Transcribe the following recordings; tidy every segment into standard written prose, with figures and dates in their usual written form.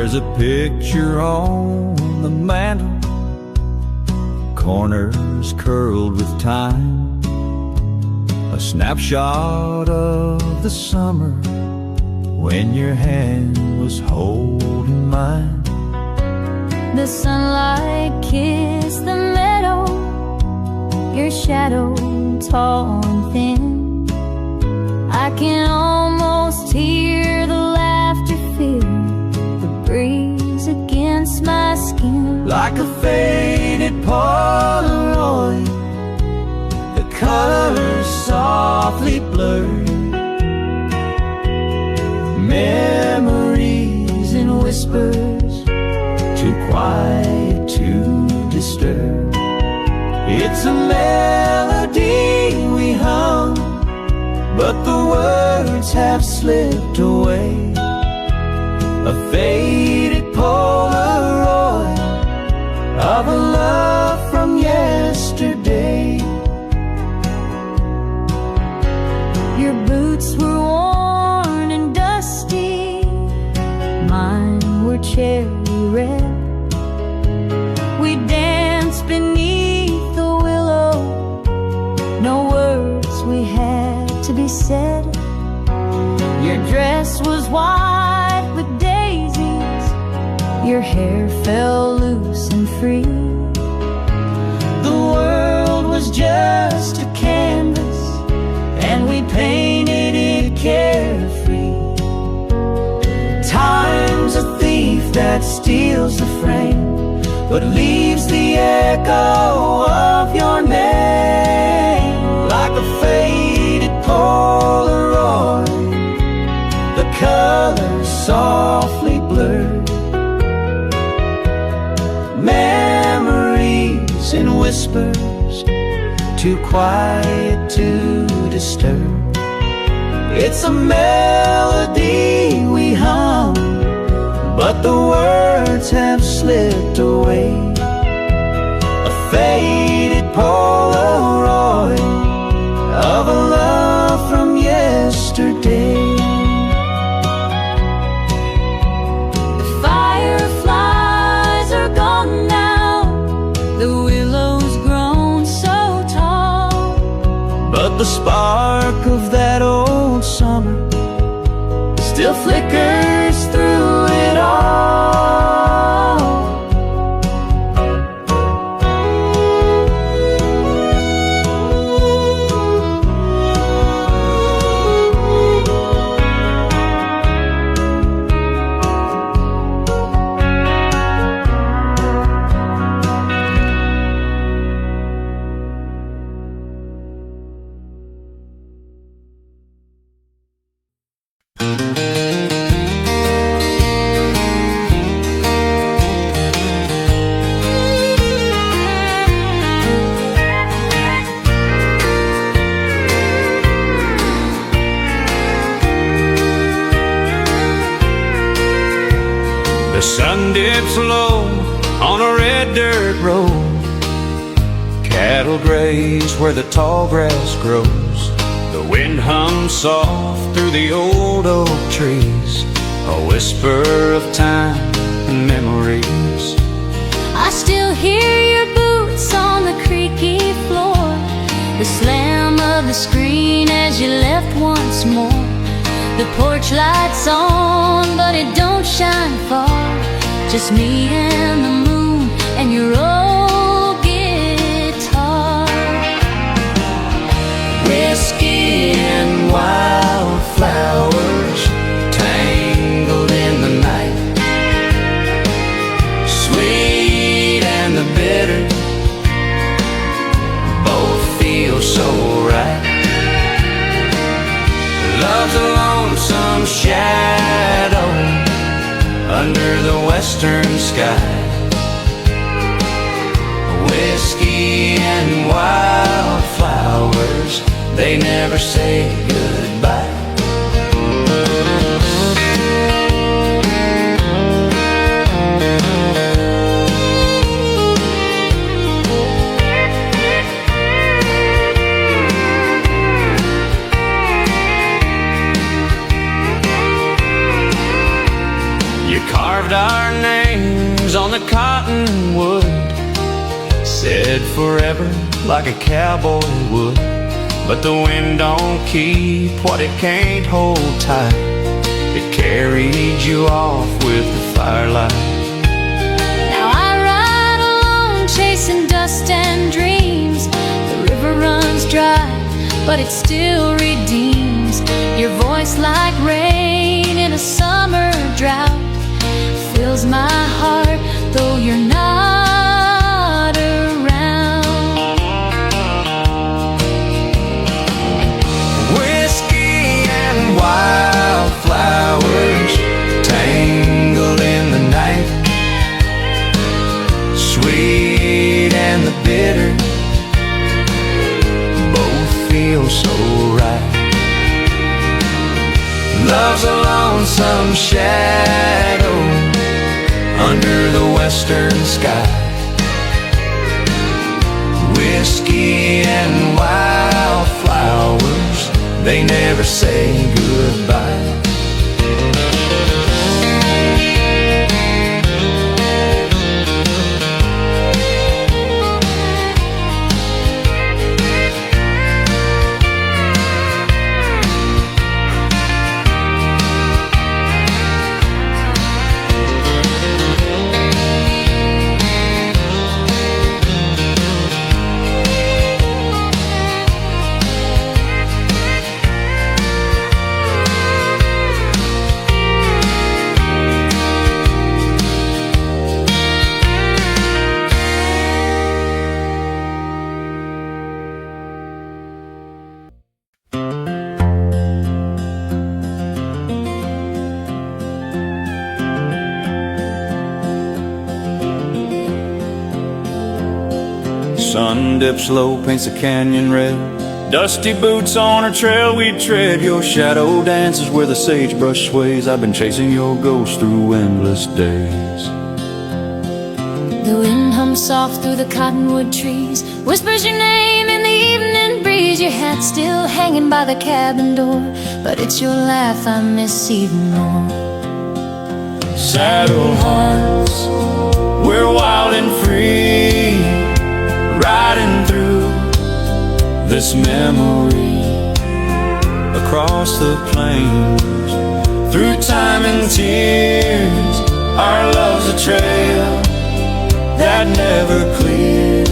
There's a picture on the mantle, corners curled with time, a snapshot of the summer when your hand was holding mine. The sunlight kissed the meadow, your shadow tall and thin. I can almost hear the laughter, feel the breeze against my skin. Like a faded polaroid, the colors softly blurred, memories in whispers, too quiet to disturb. It's a melody we hum, but the words have slipped away. A faded polaroid of a love from yesterday. Your boots were worn and dusty, mine were cherry red. We danced beneath the willow, no words we had to be said. Your dress was white with daisies, your hair fell loose and free. The world was just a canvas, and we painted it carefree. Time's a thief that steals the frame, but leaves the echo of your name. Like a faded polaroid, the colors softly blurred, memories in whispers, too quiet to disturb. It's a melody we hum, but the words have slipped away. A faded polaroid of a love from yesterday. The fireflies are gone now, the willow's grown so tall, but the spark of that old summer still flickers through it all. The sun dips low on a red dirt road, cattle graze where the tall grass grows. The wind hums soft through the old oak trees, a whisper of time and memories. I still hear your boots on the creaky floor, the slam of the screen as you left once more. The porch light's on, but it don't shine far, just me and the moon and your old guitar. Whiskey and wildflowers tangled in the night, sweet and the bitter both feel so right. Love's a lonesome shadow under the western sky. Whiskey and wildflowers, they never say goodbye. carved our names on the cottonwood, said forever like a cowboy would. But the wind don't keep what it can't hold tight. It carried you off with the firelight. Now I ride alone chasing dust and dreams. The river runs dry, but it still redeems. Your voice like rain in a summer drought fills my heart, though you're not around. Whiskey and wildflowers tangled in the night, sweet and the bitter both feel so right. Love's a lonesome shadow under the western sky. Whiskey and wildflowers, they never say goodbye. Sun dips low, paints the canyon red. Dusty boots on a trail we tread. Your shadow dances where the sagebrush sways. I've been chasing your ghost through endless days. The wind hums soft through the cottonwood trees, whispers your name in the evening breeze. Your hat's still hanging by the cabin door, but it's your laugh I miss even more. Saddle hearts, we're wild and free, riding through this memory, across the plains, through time and tears. Our love's a trail that never clears.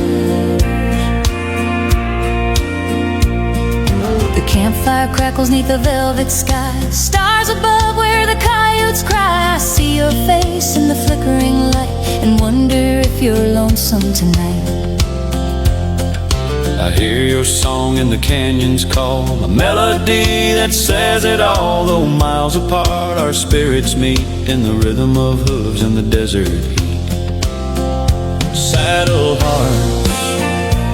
The campfire crackles neath the velvet sky, stars above where the coyotes cry. I see your face in the flickering light and wonder if you're lonesome tonight. I hear your song in the canyon's call, a melody that says it all. Though miles apart, our spirits meet in the rhythm of hooves in the desert heat. Saddle hearts,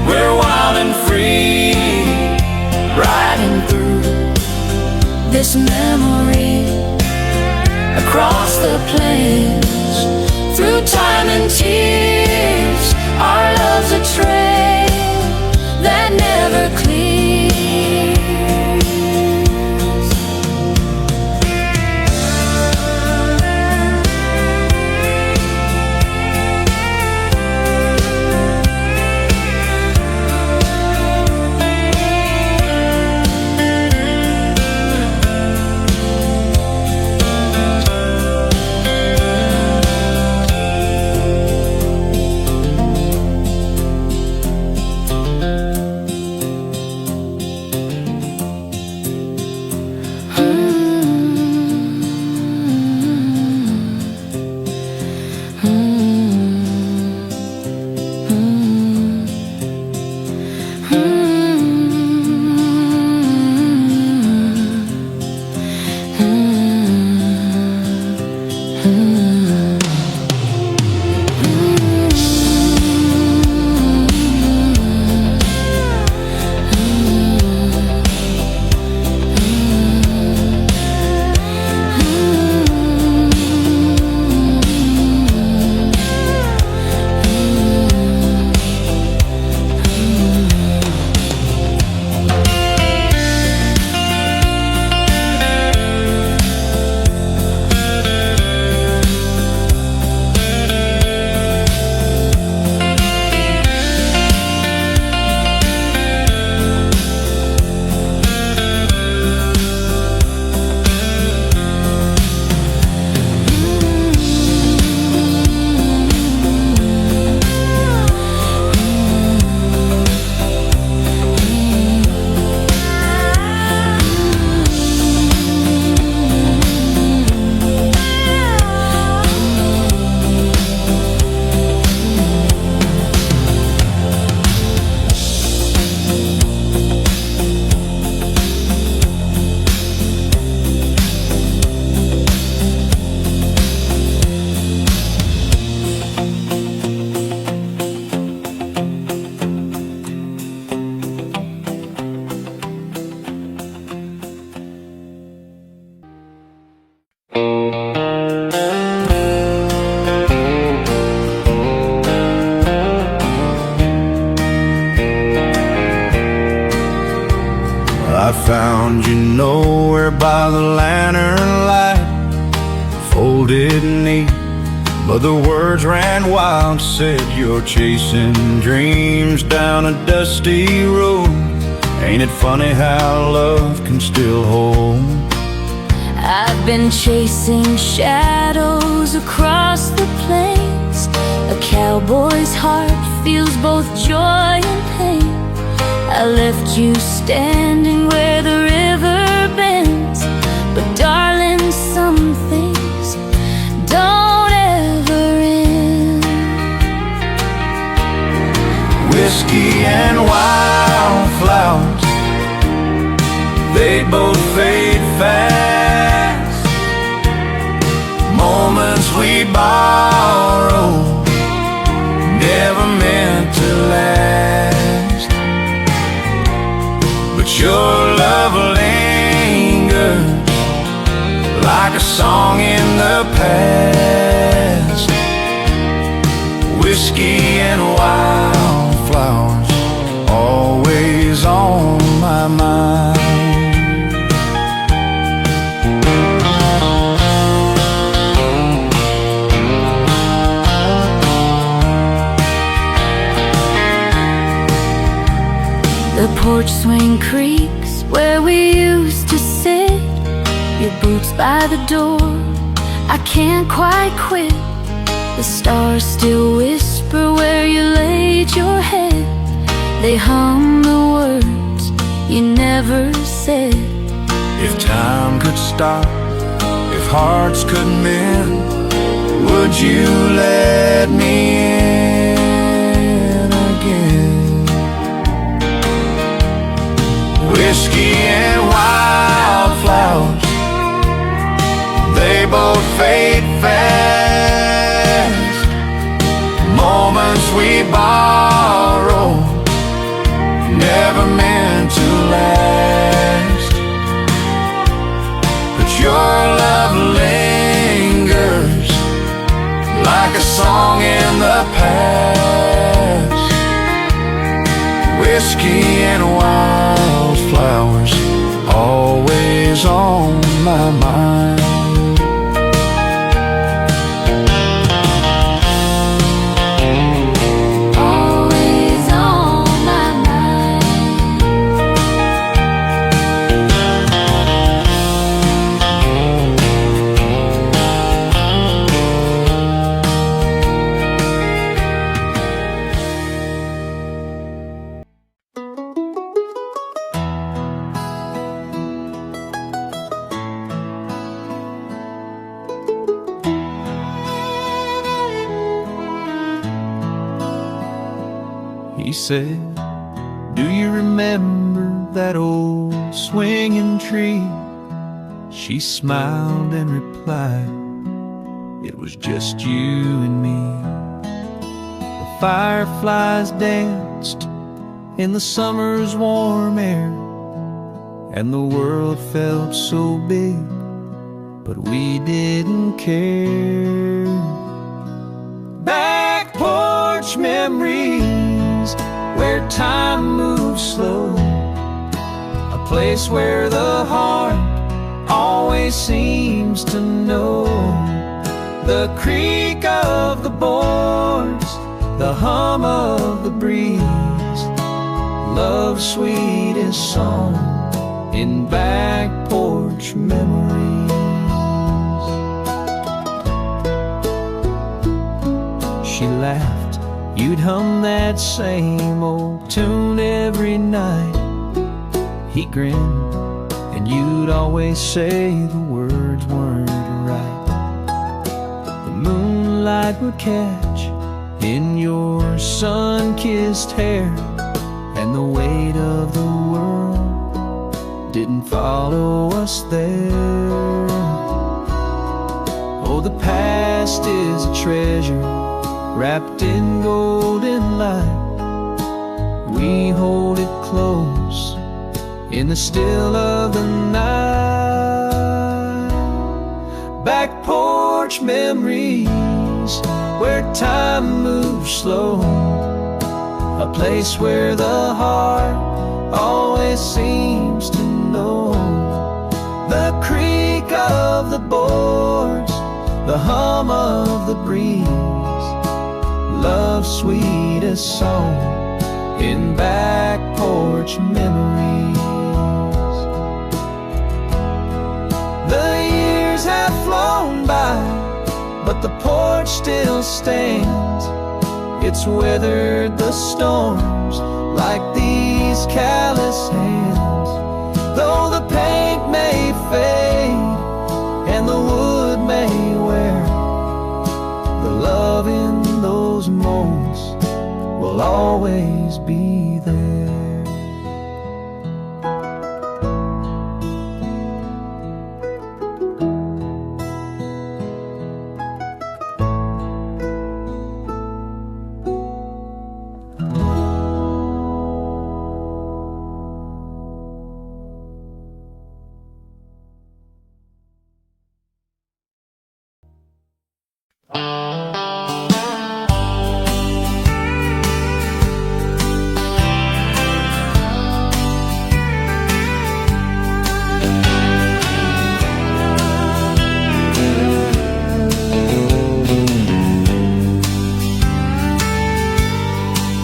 we're wild and free, riding through This memory, across the plains, through time and tears. Our love's a trail that never clears. the lantern light, folded neat. But the words ran wild, said you're chasing dreams down a dusty road. Ain't it funny how love can still hold? I've been chasing shadows across the plains. A cowboy's heart feels both joy and pain. I left you standing where the river bends, but darling, some things don't ever end. Whiskey and wildflowers, they both fade fast. Moments we borrow, never meant to last. But your love lingers like a song in the past. Whiskey and wildflowers, always on my mind. The porch swing creaks where we used to sit. Your boots by the door, I can't quite quit. The stars still whisper where you laid your head. They hum the words you never said. If time could stop, if hearts could mend, would you let me in again? Whiskey and wildflowers, they both fade fast. Moments we borrow, never meant to last. But your love lingers like a song in the past. Whiskey and wildflowers, always on my mind. Always on my mind. He said, do you remember that old swinging tree? She smiled and replied, it was just you and me. The fireflies danced in the summer's warm air, and the world felt so big, but we didn't care. Back porch memories, where time moves slow, a place where the heart always seems to know. The creak of the boards, the hum of the breeze, love's sweetest song in back porch memories. She laughed, you'd hum that same old tune every night. He grinned, and you'd always say the words weren't right. The moonlight would catch in your sun-kissed hair, and the weight of the world didn't follow us there. Oh, the past is a treasure wrapped in golden light. We hold it close in the still of the night. Back porch memories, where time moves slow, a place where the heart always seems to know. The creek of the boards, the hum of the breeze, love's sweetest song in back porch memories. The years have flown by, but the porch still stands. It's weathered the storms like these callous hands. Though the paint may fade and the wood may wear, the love in those moments will always be there.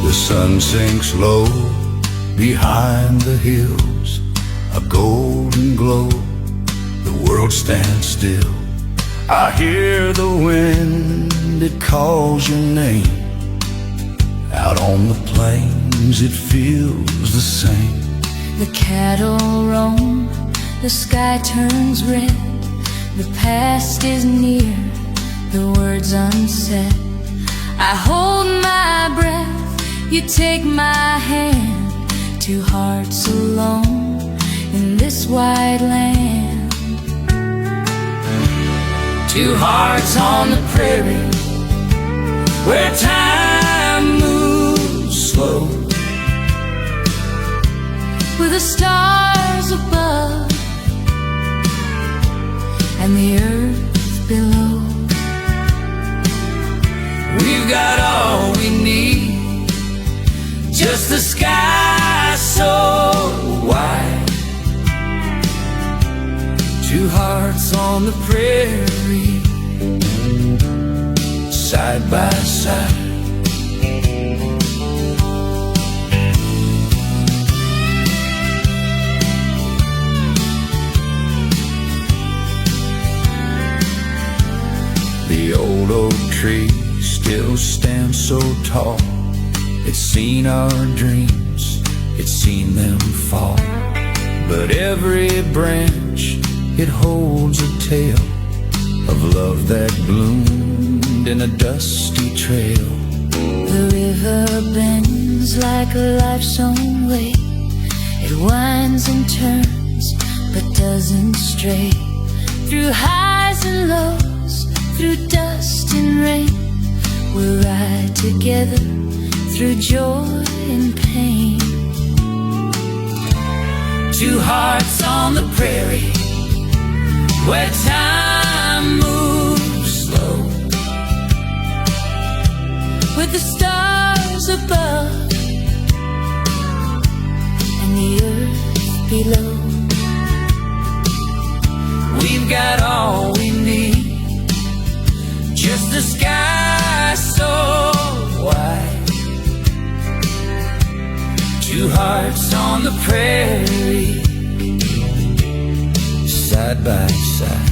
The sun sinks low behind the hills, a golden glow, the world stands still. I hear the wind, it calls your name. Out on the plains it feels the same. The cattle roam, the sky turns red. The past is near, the words unsaid. I hold my breath, you take my hand. Two hearts alone in this wide land. Two hearts on the prairie, where time moves slow, with the stars above and the earth below. We've got all we need, just the sky so wide. Two hearts on the prairie, side by side. The old oak tree still stands so tall. It's seen our dreams, it's seen them fall. But every branch, it holds a tale of love that bloomed in a dusty trail. The river bends like a life's own way. It winds and turns, but doesn't stray. Through highs and lows, through dust and rain, we'll ride together through joy and pain. Two hearts on the prairie, where time moves slow, with the stars above and the earth below. We've got all we need, just the sky so wide. Two hearts on the prairie, side by side.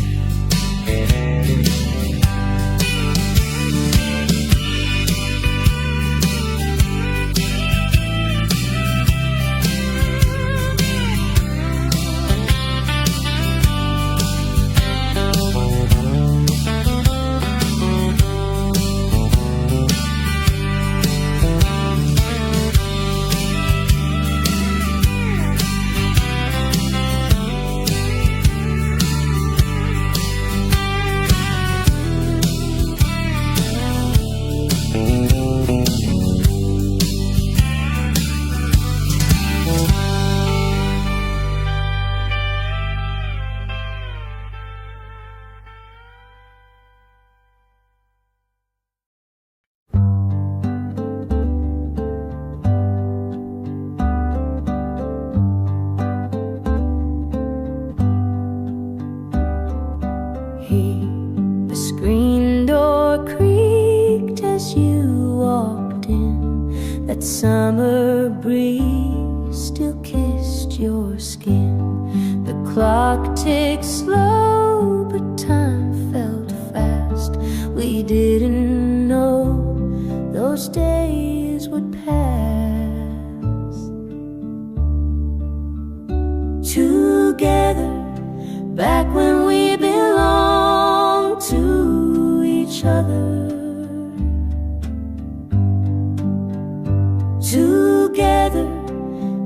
The screen door creaked as you walked in. That summer breeze still kissed your skin. The clock ticked slow, but time felt fast. We didn't know those days would pass. Together, back when we belonged to each other. Together,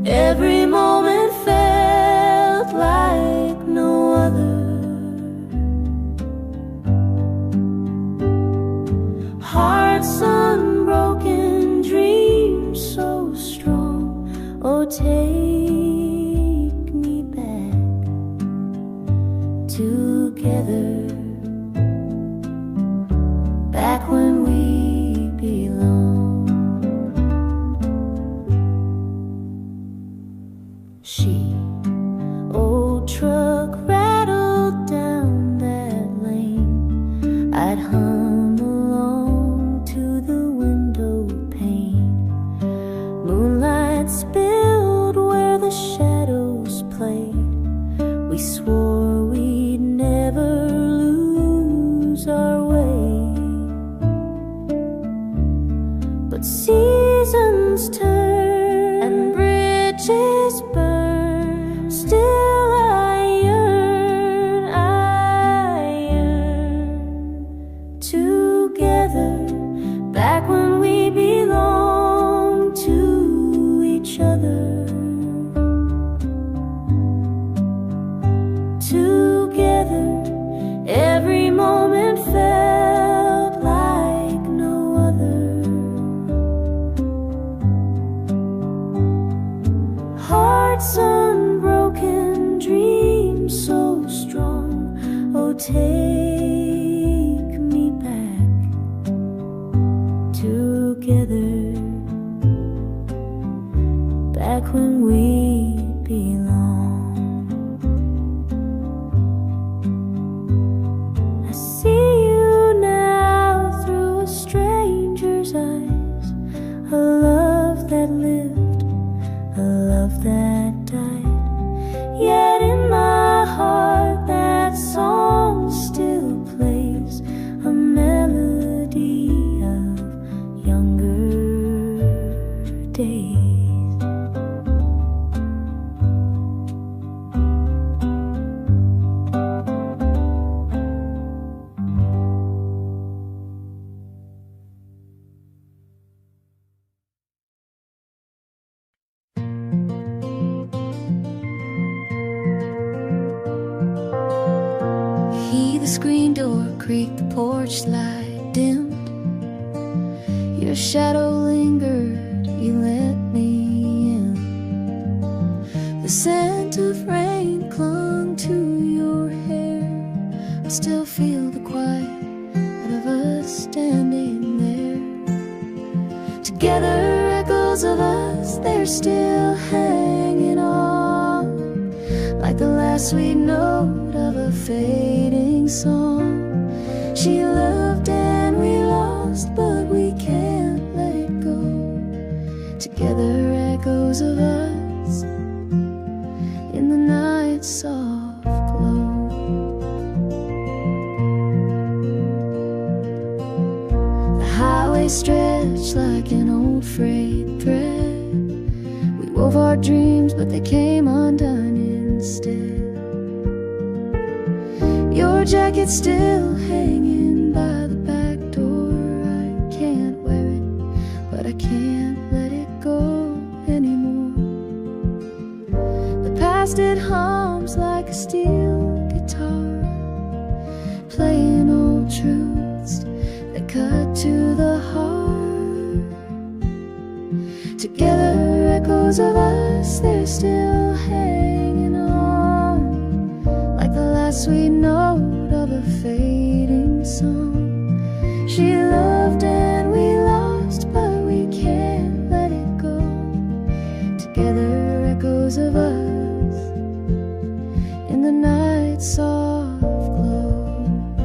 every moment felt like no other. Hearts unbroken, dreams so strong. Oh, take me back. Together, back when we belonged. Old truck rattled down that lane. I'd hum along to the window pane. Moonlight spilled where the shadows played. We swore we'd never lose our way. But seasons turn and bridges burn. Still I yearn. Together, back when we belonged to each other. Together, every moment felt like no other. Hearts unbroken, dreams so strong. Oh, take me back. Together, back when we belonged. I see you now through a stranger's eyes. A love that lived, a love that died. Yet in my heart that song still plays, a melody of younger days. The screen door creaked, the porch light dimmed. Your shadow lingered, you let me in. The scent of rain clung to your hair. I still feel the quiet of us standing there. Together, echoes of us, they're still hanging on, like the last sweet note of a fading song. She loved and we lost, but we can't let it go. Together, echoes of us in the night's soft glow. The highway stretched like an old frayed thread. We wove our dreams, but they came undone instead. Your jacket still hanging by the back door. I can't wear it, but I can't let it go anymore. The past, it hums like a steel guitar, playing old truths that cut to the heart. Together, echoes of us, they're still hanging on, like the last sweet note of a fading song. She loved and we lost, but we can't let it go. Together, echoes of us in the night's soft glow.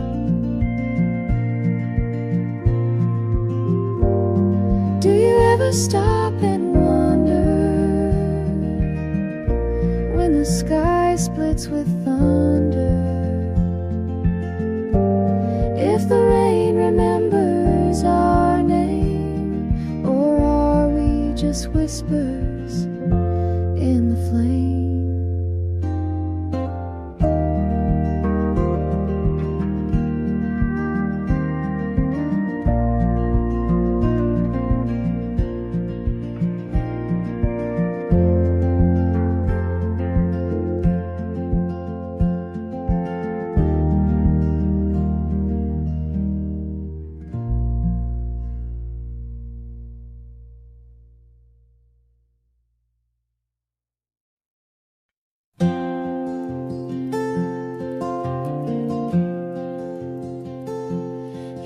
stop and wonder when the sky splits with thunder, if the rain remembers our name, or are we just whispers in the flame?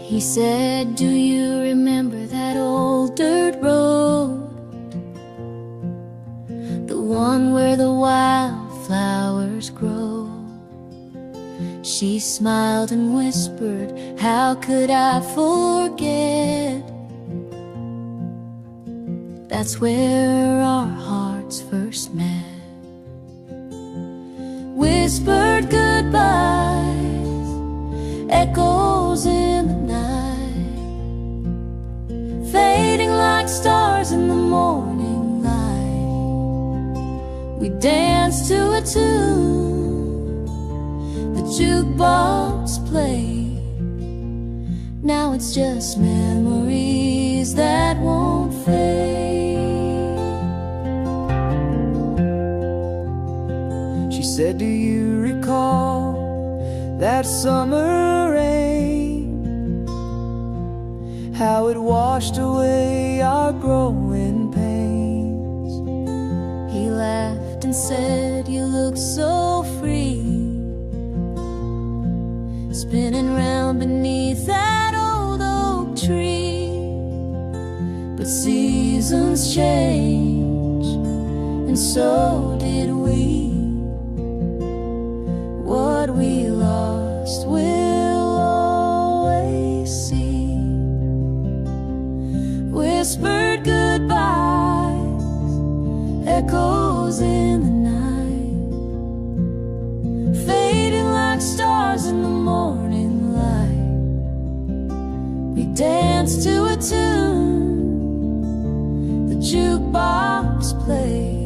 He said, do you remember that old dirt road? The one where the wildflowers grow. She smiled and whispered, how could I forget? That's where our hearts first met. Whispered goodbyes, echoes in the night, fading like stars in the morning light. We danced to a tune the jukebox played. Now it's just memories that won't fade. She said, do you recall that summer rain? How it washed away our growing pains. He laughed and said, you look so free, spinning round beneath that old oak tree. But seasons change, and so did we. What we lost we'll always see. Whispered goodbyes, echoes in the night, fading like stars in the morning light. We danced to a tune the jukebox played.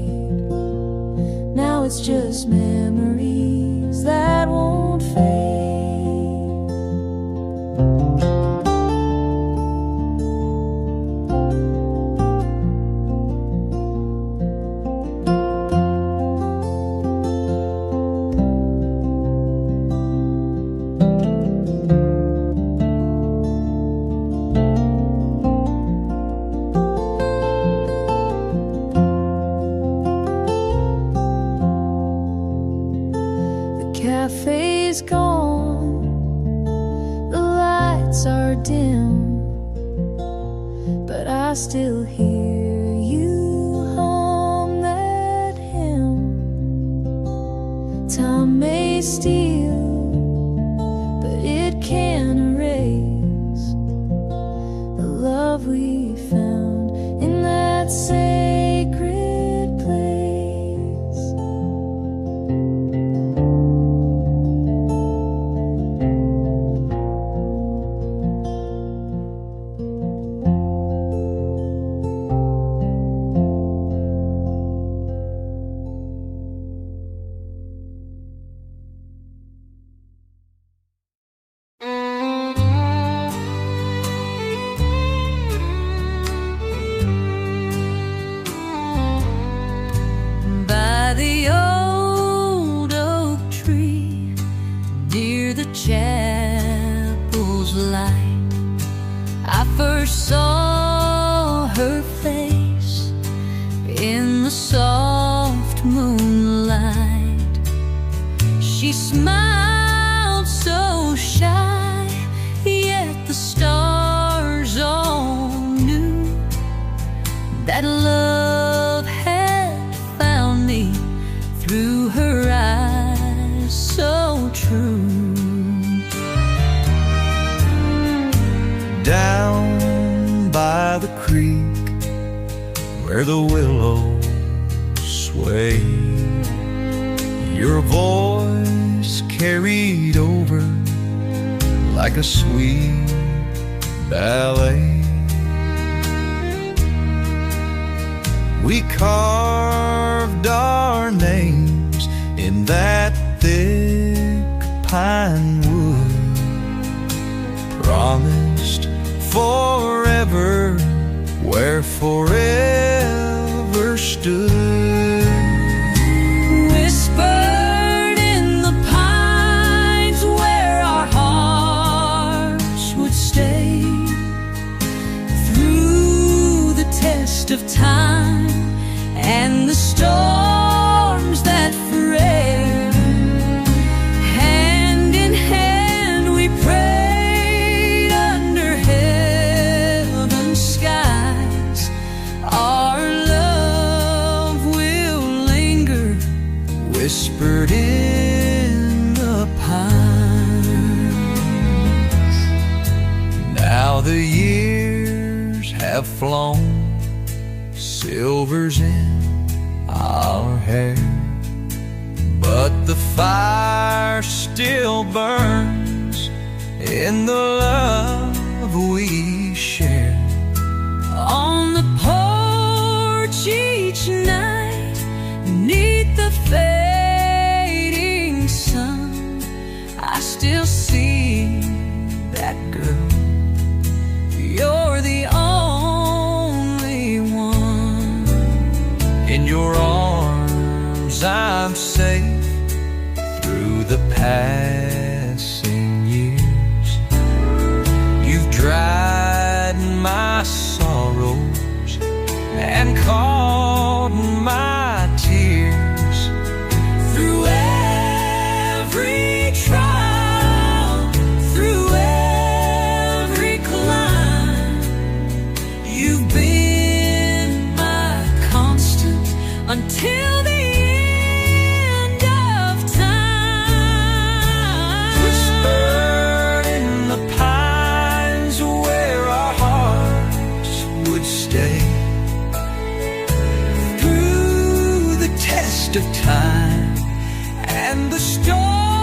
Now it's just memories that won't fade. Cafe's gone, the lights are dim, but I still hear you hum that hymn. Time may steal, but it can't erase the love we found in that sacred place. By the old oak tree near the chapel's light, I first saw her face in the soft moonlight. She smiled so shy, yet the stars all knew that love had found me through her eyes so true. Down by the creek where the willows sway. Your voice carried over like a sweet ballet. We carved our names in that thick pine wood, promised forever where forever stood. Whispered in the pines where our hearts would stay through the test of time and the storms that fray. Hand in hand we prayed under heaven's skies. Our love will linger, whispered in the pines. Now the years have flown, silver's in our hair, but the fire still burns in the love we share. On the porch each night, neath the fading sun, I still see that girl. You're the only one. In your arms I'm safe through the passing years. You've dried my sorrows and caught my tears. Through every trial, through every climb, you've been my constant until the end of time. Whispered in the pines where our hearts would stay through the test of time and the storm